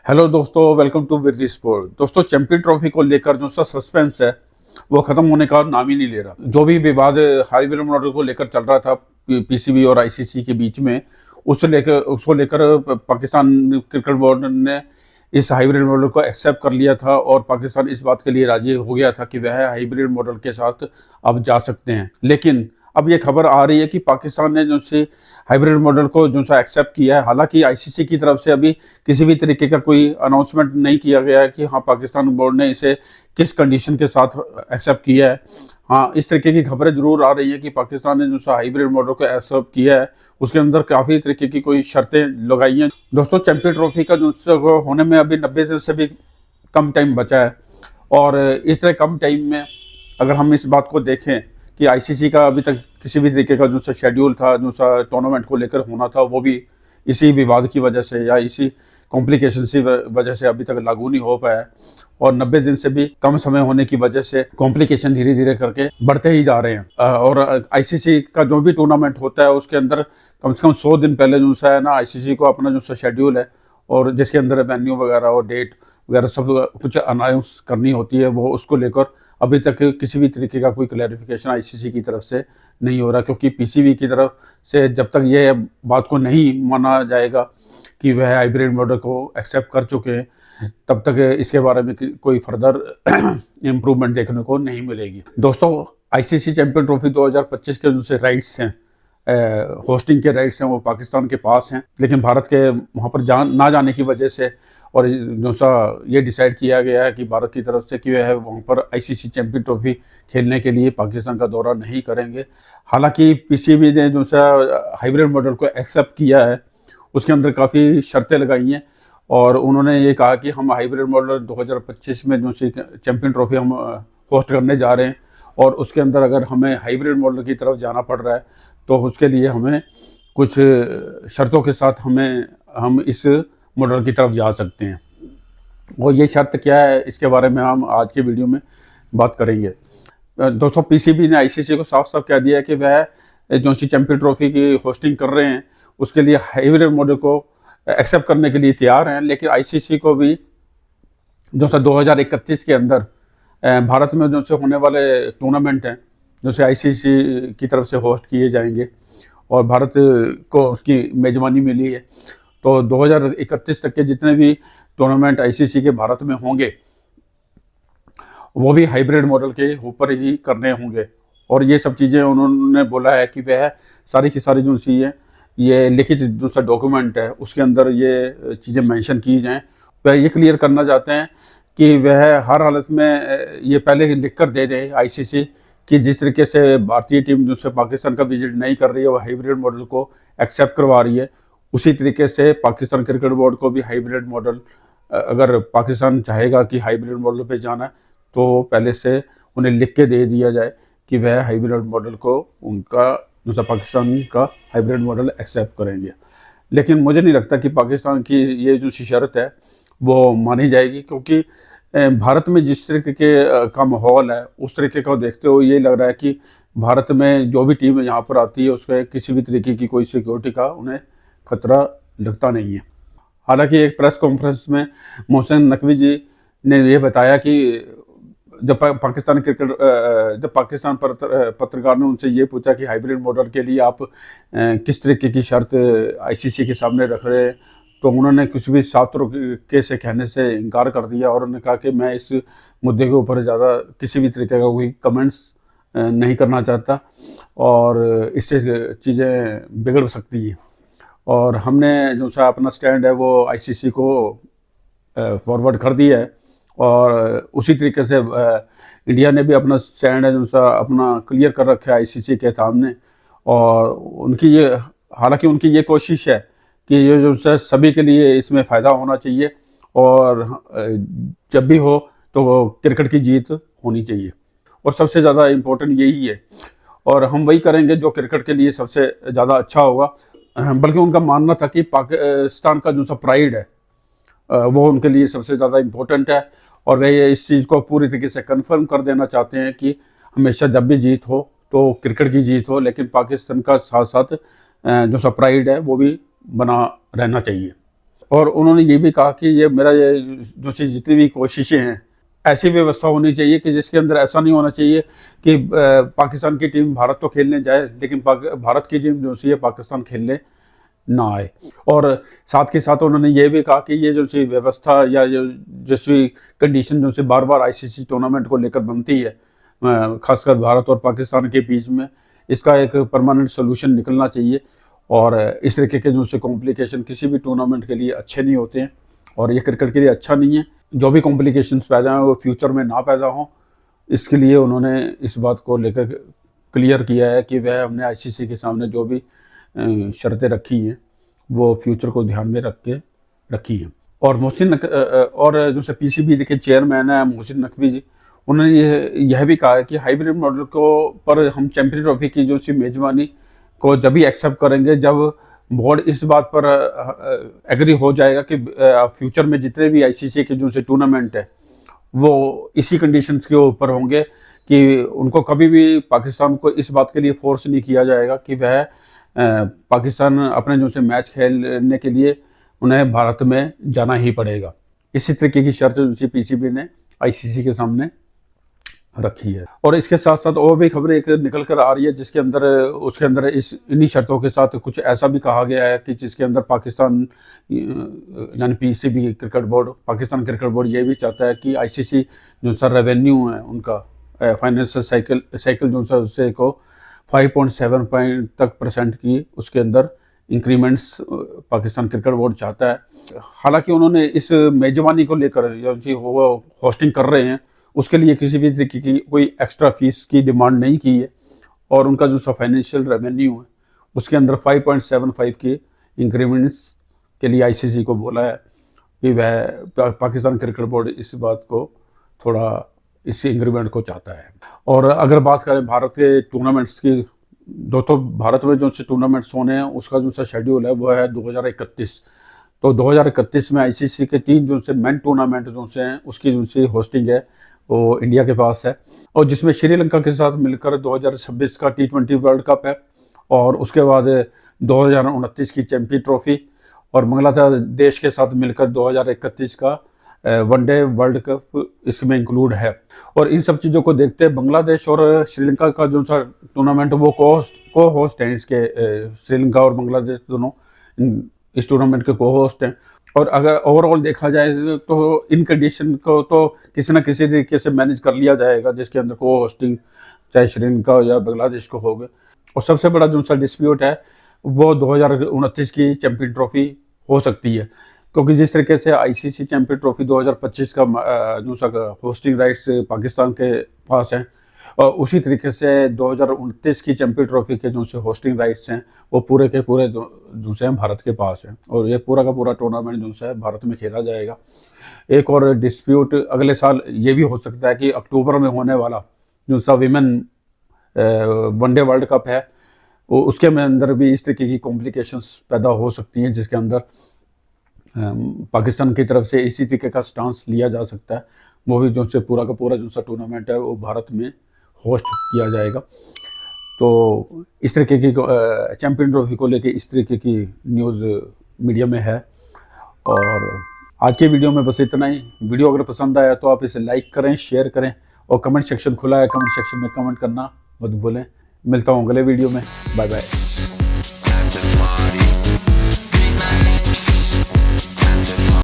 Hello दोस्तों, welcome to Virdi sport. दोस्तों, champion trophy को लेकर जो सा सस्पेंस है वो खत्म होने का नाम ही नहीं ले रहा। जो भी विवाद हाईब्रिड मॉडल को लेकर चल रहा था पीसीबी और आईसीसी के बीच में, उसको लेकर पाकिस्तान क्रिकेट बोर्ड ने इस हाइब्रिड मॉडल को एक्सेप्ट कर लिया था और पाकिस्तान इस बात के लिए राजी हो गया था कि वह हाइब्रिड मॉडल के साथ अब जा सकते हैं। लेकिन अब ये खबर आ रही है कि पाकिस्तान ने जो से हाइब्रिड मॉडल को जो सा एक्सेप्ट किया है। हालांकि आईसीसी की तरफ से अभी किसी भी तरीके का कोई अनाउंसमेंट नहीं किया गया है कि हाँ, पाकिस्तान बोर्ड ने इसे किस कंडीशन के साथ एक्सेप्ट किया है। हाँ, इस तरीके की खबरें जरूर आ रही हैं कि पाकिस्तान ने जो सा हाइब्रिड मॉडल को एक्सेप्ट किया है, उसके अंदर काफ़ी तरीके की कोई शर्तें लगाई हैं। दोस्तों, चैंपियन ट्रॉफी का जो होने में अभी 90 दिन से भी कम टाइम बचा है और इस तरह कम टाइम में अगर हम इस बात को देखें कि आईसीसी का अभी तक किसी भी तरीके का जो सा शेड्यूल था, जो सा टूर्नामेंट को लेकर होना था, वो भी इसी विवाद की वजह से या इसी कॉम्प्लिकेशन की वजह से अभी तक लागू नहीं हो पाया है। और 90 दिन से भी कम समय होने की वजह से कॉम्प्लिकेशन धीरे धीरे करके बढ़ते ही जा रहे हैं। और आईसीसी का जो भी टूर्नामेंट होता है उसके अंदर कम से कम 100 दिन पहले जो सा है ना, आईसीसी को अपना जो सा शेड्यूल है और जिसके अंदर वेन्यू वगैरह और डेट वगैरह सब कुछ अनाउंस करनी होती है, वो उसको लेकर अभी तक किसी भी तरीके का कोई क्लैरिफिकेशन आईसीसी की तरफ से नहीं हो रहा। क्योंकि पीसीबी की तरफ से जब तक ये बात को नहीं माना जाएगा कि वह हाइब्रिड मॉडल को एक्सेप्ट कर चुके हैं, तब तक इसके बारे में कोई फर्दर इम्प्रूवमेंट देखने को नहीं मिलेगी। दोस्तों, आईसीसी चैंपियन ट्रॉफी 2025 के जो राइट्स हैं, होस्टिंग के राइट्स हैं, वो पाकिस्तान के पास हैं। लेकिन भारत के वहाँ पर ना जाने की वजह से और जो सा ये डिसाइड किया गया है कि भारत की तरफ से कि वह वहाँ पर आईसीसी चैंपियन ट्रॉफी खेलने के लिए पाकिस्तान का दौरा नहीं करेंगे। हालांकि पीसीबी ने जो सा हाइब्रिड मॉडल को एक्सेप्ट किया है, उसके अंदर काफ़ी शर्तें लगाई हैं और उन्होंने ये कहा कि हम हाइब्रिड मॉडल 2025 में जो सी चैंपियन ट्रॉफी हम होस्ट करने जा रहे हैं और उसके अंदर अगर हमें हाइब्रिड मॉडल की तरफ जाना पड़ रहा है तो उसके लिए हमें कुछ शर्तों के साथ हम इस मॉडल की तरफ जा सकते हैं। और ये शर्त क्या है, इसके बारे में हम आज के वीडियो में बात करेंगे। दोस्तों, पीसीबी ने आईसीसी को साफ साफ कह दिया है कि वह जो सी चैंपियन ट्रॉफी की होस्टिंग कर रहे हैं उसके लिए हाइब्रिड मॉडल को एक्सेप्ट करने के लिए तैयार हैं। लेकिन आईसीसी को भी जो सा 2031 के अंदर भारत में जो से होने वाले टूर्नामेंट हैं, जो से आईसीसी की तरफ से होस्ट किए जाएंगे और भारत को उसकी मेज़बानी मिली है, तो 2031 तक के जितने भी टूर्नामेंट आईसीसी के भारत में होंगे वो भी हाइब्रिड मॉडल के ऊपर ही करने होंगे। और ये सब चीज़ें उन्होंने बोला है कि वह सारी की सारी जो चीज़ें, ये लिखित जो सा डॉक्यूमेंट है उसके अंदर ये चीज़ें मेंशन की जाएं। वह ये क्लियर करना चाहते हैं कि वह हर हालत में ये पहले ही लिख कर दे दे आईसीसी कि जिस तरीके से भारतीय टीम जो से पाकिस्तान का विजिट नहीं कर रही है, वो हाइब्रिड मॉडल को एक्सेप्ट करवा रही है, उसी तरीके से पाकिस्तान क्रिकेट बोर्ड को भी हाइब्रिड मॉडल, अगर पाकिस्तान चाहेगा कि हाइब्रिड मॉडल पे जाना है तो पहले से उन्हें लिख के दे दिया जाए कि वह हाइब्रिड मॉडल को उनका दूसरा पाकिस्तान का हाइब्रिड मॉडल एक्सेप्ट करेंगे। लेकिन मुझे नहीं लगता कि पाकिस्तान की ये जो शर्त है वो मानी जाएगी, क्योंकि भारत में जिस तरीके के का माहौल है उस तरीके को देखते हुए ये लग रहा है कि भारत में जो भी टीम यहाँ पर आती है उसके किसी भी तरीके की कोई सिक्योरिटी का उन्हें खतरा लगता नहीं है। हालांकि एक प्रेस कॉन्फ्रेंस में मोहसिन नकवी जी ने यह बताया कि जब पाकिस्तान पत्रकार ने उनसे ये पूछा कि हाइब्रिड मॉडल के लिए आप किस तरीके की शर्त आईसीसी के सामने रख रहे हैं, तो उन्होंने कुछ भी साफ तरीके से कहने से इनकार कर दिया और उन्होंने कहा कि मैं इस मुद्दे के ऊपर ज़्यादा किसी भी तरीके का कोई कमेंट्स नहीं करना चाहता और इससे चीज़ें बिगड़ सकती हैं। और हमने जो सा अपना स्टैंड है वो आईसीसी को फॉरवर्ड कर दिया है और उसी तरीके से इंडिया ने भी अपना स्टैंड है जो सा अपना क्लियर कर रखा है आईसीसी के सामने। और हालांकि उनकी ये कोशिश है कि ये जो सा सभी के लिए इसमें फ़ायदा होना चाहिए और जब भी हो तो क्रिकेट की जीत होनी चाहिए और सबसे ज़्यादा इम्पोर्टेंट यही है। और हम वही करेंगे जो क्रिकेट के लिए सबसे ज़्यादा अच्छा होगा। बल्कि उनका मानना था कि पाकिस्तान का जो सा प्राइड है वो उनके लिए सबसे ज़्यादा इम्पोर्टेंट है और वे इस चीज़ को पूरी तरीके से कंफर्म कर देना चाहते हैं कि हमेशा जब भी जीत हो तो क्रिकेट की जीत हो, लेकिन पाकिस्तान का साथ साथ जो सा प्राइड है वो भी बना रहना चाहिए। और उन्होंने ये भी कहा कि ये मेरा ये जो सी जितनी भी कोशिशें हैं, ऐसी व्यवस्था होनी चाहिए कि जिसके अंदर ऐसा नहीं होना चाहिए कि पाकिस्तान की टीम भारत तो खेलने जाए लेकिन भारत की टीम जो सी है पाकिस्तान खेलने ना आए। और साथ के साथ उन्होंने ये भी कहा कि ये जो सी व्यवस्था या जो जैसी कंडीशन जो सी बार बार आईसीसी टूर्नामेंट को लेकर बनती है, खासकर भारत और पाकिस्तान के बीच में, इसका एक परमानेंट सोल्यूशन निकलना चाहिए। और इस तरीके के जो से कॉम्प्लिकेशन किसी भी टूर्नामेंट के लिए अच्छे नहीं होते हैं और ये क्रिकेट के लिए अच्छा नहीं है। जो भी कॉम्प्लिकेशंस पैदा हैं वो फ्यूचर में ना पैदा हों, इसके लिए उन्होंने इस बात को लेकर क्लियर किया है कि वह हमने आईसीसी के सामने जो भी शर्तें रखी हैं वो फ्यूचर को ध्यान में रख के रखी हैं। और और जो से पीसीबी के चेयरमैन है मोहसिन नकवी जी, उन्होंने यह भी कहा है कि हाइब्रिड मॉडल को पर हम चैंपियन ट्रॉफी की जो सी मेजबानी को जब भी एक्सेप्ट करेंगे जब बोर्ड इस बात पर एग्री हो जाएगा कि फ्यूचर में जितने भी आईसीसी के जो से टूर्नामेंट है वो इसी कंडीशंस के ऊपर होंगे कि उनको कभी भी पाकिस्तान को इस बात के लिए फोर्स नहीं किया जाएगा कि वह पाकिस्तान अपने जो से मैच खेलने के लिए उन्हें भारत में जाना ही पड़ेगा। इसी तरीके की शर्त जो सी पीसीबी ने आईसीसी के सामने रखी है। और इसके साथ साथ और भी खबरें एक निकल कर आ रही है जिसके अंदर उसके अंदर इन्हीं शर्तों के साथ कुछ ऐसा भी कहा गया है कि जिसके अंदर पाकिस्तान यानी PCB cricket board, Pakistan cricket board ये भी चाहता है कि आईसीसी जो सा रेवेन्यू है उनका फाइनेंशियल साइकिल जो सा उससे को 5.7 तक % की उसके अंदर इंक्रीमेंट्स पाकिस्तान क्रिकेट बोर्ड चाहता है। हालांकि उन्होंने इस मेजबानी को लेकर जो वो होस्टिंग कर रहे हैं उसके लिए किसी भी तरीके की कोई एक्स्ट्रा फीस की डिमांड नहीं की है और उनका जो सा फाइनेंशियल रेवेन्यू है उसके अंदर 5.75 की इंक्रीमेंट्स के लिए आईसीसी को बोला है कि वह पाकिस्तान क्रिकेट बोर्ड इस बात को थोड़ा इस इंक्रीमेंट को चाहता है। और अगर बात करें भारत के टूर्नामेंट्स की, दोस्तों भारत में जो से टूर्नामेंट्स होने हैं उसका जो सा शेड्यूल है वो है 2031। तो 2031 में आईसीसी के 3 जो से मेन टूर्नामेंट जो से हैं उसकी जो से होस्टिंग है वो इंडिया के पास है और जिसमें श्रीलंका के साथ मिलकर 2026 का T20 वर्ल्ड कप है और उसके बाद 2029 की चैंपियन ट्रॉफी और बांग्लादेश के साथ मिलकर 2031 का वनडे वर्ल्ड कप इसमें इंक्लूड है। और इन सब चीज़ों को देखते हैं बांग्लादेश और श्रीलंका का जो सा टूर्नामेंट वो को होस्ट हैं इसके, श्रीलंका और बांग्लादेश दोनों इस टूर्नामेंट के को होस्ट हैं। और अगर ओवरऑल देखा जाए तो इन कंडीशन को तो किसी न किसी तरीके से मैनेज कर लिया जाएगा जिसके अंदर को होस्टिंग चाहे श्रीलंका हो या बांग्लादेश को होगा। और सबसे बड़ा जो सा डिस्प्यूट है वो 2029 की चैंपियन ट्रॉफी हो सकती है क्योंकि जिस तरीके से आईसीसी चैंपियन ट्रॉफी 2025 का जो सा होस्टिंग राइट्स पाकिस्तान के पास हैं और उसी तरीके से 2029 की चैंपियन ट्रॉफी के जो से होस्टिंग राइट्स हैं वो पूरे के पूरे जो से भारत के पास हैं और ये पूरा का पूरा टूर्नामेंट जो है भारत में खेला जाएगा। एक और डिस्प्यूट अगले साल ये भी हो सकता है कि अक्टूबर में होने वाला जो सा विमेन वनडे वर्ल्ड कप है उसके अंदर भी इस तरीके की कॉम्प्लिकेशंस पैदा हो सकती हैं जिसके अंदर पाकिस्तान की तरफ से इसी तरीके का स्टांस लिया जा सकता है। वो भी जो से पूरा का पूरा जो सा टूर्नामेंट है वो भारत में होस्ट किया जाएगा। तो इस तरीके की चैंपियन ट्रॉफी को लेके इस तरीके की न्यूज़ मीडिया में है। और आज के वीडियो में बस इतना ही। वीडियो अगर पसंद आया तो आप इसे लाइक करें, शेयर करें और कमेंट सेक्शन खुला है, कमेंट सेक्शन में कमेंट करना मत भूलें। मिलता हूँ अगले वीडियो में। Bye bye.